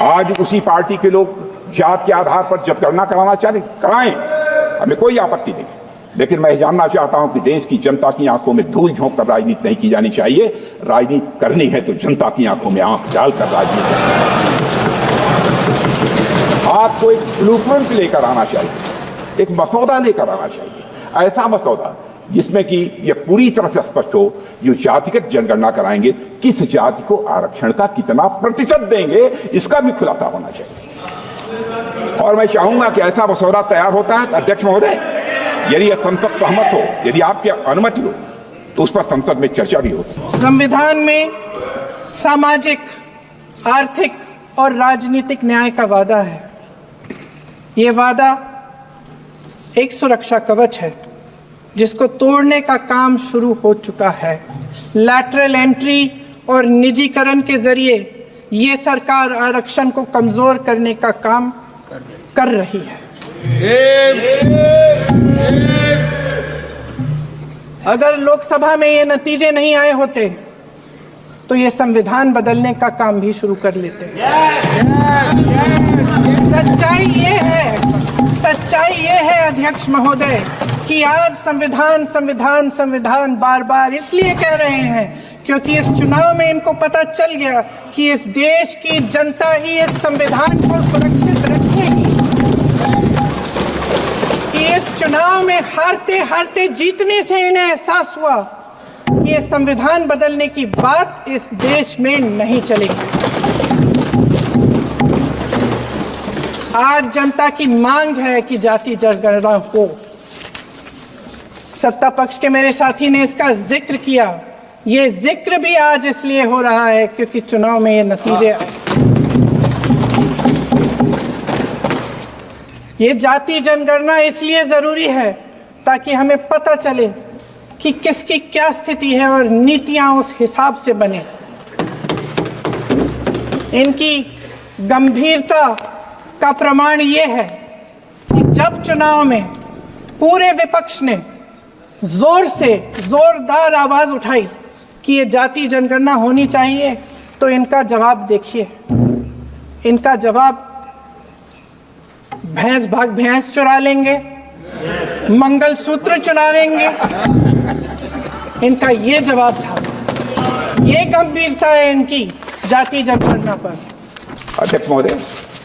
आज उसी पार्टी के लोग जात के आधार पर जब गणना कराना चाहते कराएं, हमें कोई आपत्ति नहीं, लेकिन मैं जानना चाहता हूं कि देश की जनता की आंखों में धूल झोंक कर राजनीति नहीं की जानी चाहिए। राजनीति करनी है तो जनता की आंखों में आंख डालकर राजनीति करनी है। आपको एक ब्लूप्रिंट लेकर आना चाहिए, एक मसौदा लेकर आना चाहिए, ऐसा मसौदा जिसमें कि यह पूरी तरह से स्पष्ट हो, जो जातिगत जनगणना कराएंगे किस जाति को आरक्षण का कितना प्रतिशत देंगे, इसका भी खुलासा होना चाहिए। और मैं चाहूंगा कि ऐसा मसौदा तैयार होता है, अध्यक्ष महोदय, यदि यह संसद सहमत हो, यदि आपकी अनुमति हो, तो उस पर संसद में चर्चा भी हो। संविधान में सामाजिक, आर्थिक और राजनीतिक न्याय का वादा है। ये वादा एक सुरक्षा कवच है जिसको तोड़ने का काम शुरू हो चुका है। लैटरल एंट्री और निजीकरण के जरिए ये सरकार आरक्षण को कमजोर करने का काम कर रही है। अगर लोकसभा में ये नतीजे नहीं आए होते तो ये संविधान बदलने का काम भी शुरू कर लेते। सच्चाई ये है अध्यक्ष महोदय कि आज संविधान बार बार इसलिए कह रहे हैं क्योंकि इस चुनाव में इनको पता चल गया कि इस देश की जनता ही इस संविधान को सुरक्षित रखेगी, कि इस चुनाव में हारते हारते जीतने से इन्हें एहसास हुआ कि ये संविधान बदलने की बात इस देश में नहीं चलेगी। आज जनता की मांग है कि जाति जनगणना हो। सत्ता पक्ष के मेरे साथी ने इसका जिक्र किया। ये जिक्र भी आज इसलिए हो रहा है क्योंकि चुनाव में ये नतीजे आए। ये जाति जनगणना इसलिए जरूरी है ताकि हमें पता चले कि किसकी क्या स्थिति है और नीतियां उस हिसाब से बने। इनकी गंभीरता का प्रमाण ये है कि जब चुनाव में पूरे विपक्ष ने जोरदार आवाज उठाई कि ये जाति जनगणना होनी चाहिए, तो इनका जवाब देखिए। इनका जवाब भैंस भाग भैंस चुरा लेंगे, मंगलसूत्र चुरा लेंगे, इनका ये जवाब था। ये गंभीरता है इनकी जाति जनगणना पर। अध्यक्ष महोदय,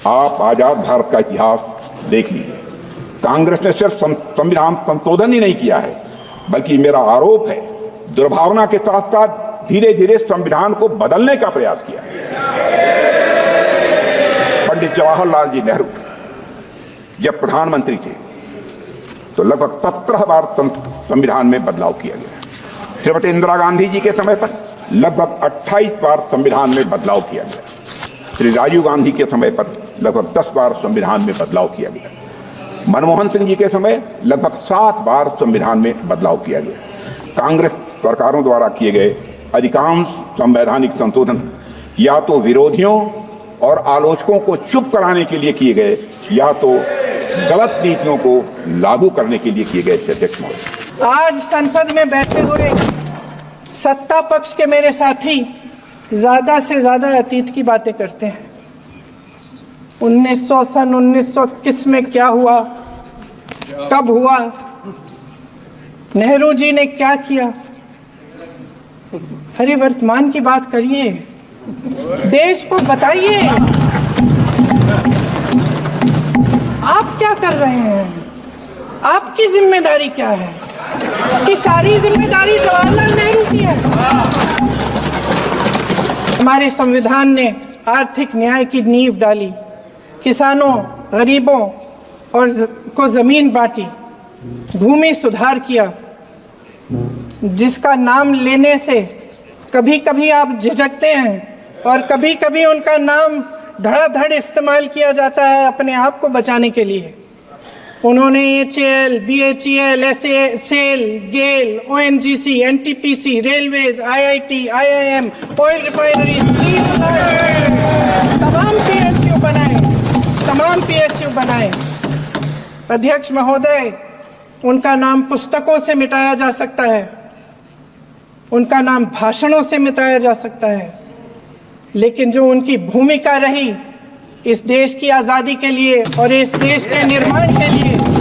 आप आजाद भारत का इतिहास देख लीजिए। कांग्रेस ने सिर्फ संविधान संशोधन ही नहीं किया है, बल्कि मेरा आरोप है दुर्भावना के साथ साथ धीरे धीरे संविधान को बदलने का प्रयास किया। पंडित जवाहरलाल जी नेहरू जब प्रधानमंत्री थे तो लगभग 17 बार संविधान में बदलाव किया गया। श्रीमती इंदिरा गांधी जी के समय पर लगभग 28 बार संविधान में बदलाव किया गया। श्री राजीव गांधी के समय पर लगभग 10 बार संविधान में बदलाव किया गया। मनमोहन सिंह जी के समय लगभग 7 बार संविधान में बदलाव किया गया। कांग्रेस सरकारों द्वारा किए गए अधिकांश संवैधानिक संशोधन या तो विरोधियों और आलोचकों को चुप कराने के लिए किए गए या तो गलत नीतियों को लागू करने के लिए किए गए। अध्यक्ष महोदय, आज संसद में बैठे हुए सत्ता पक्ष के मेरे साथी ज्यादा से ज्यादा अतीत की बातें करते हैं। 1921 में क्या हुआ, कब हुआ, नेहरू जी ने क्या किया। अरे वर्तमान की बात करिए, देश को बताइए आप क्या कर रहे हैं, आपकी जिम्मेदारी क्या है। कि सारी जिम्मेदारी जवाहरलाल नेहरू की है। हमारे संविधान ने आर्थिक न्याय की नींव डाली, किसानों, गरीबों और को जमीन बांटी, भूमि सुधार किया, जिसका नाम लेने से कभी कभी आप झिझकते हैं और कभी कभी उनका नाम धड़ाधड़ इस्तेमाल किया जाता है अपने आप को बचाने के लिए। उन्होंने HAL, BHEL, SAL, गेल, ONGC, NTPC, railways, IIT, IIM, oil refinery, तमाम PSU बनाए। अध्यक्ष महोदय, उनका नाम पुस्तकों से मिटाया जा सकता है, उनका नाम भाषणों से मिटाया जा सकता है, लेकिन जो उनकी भूमिका रही इस देश की आज़ादी के लिए और इस देश के निर्माण के लिए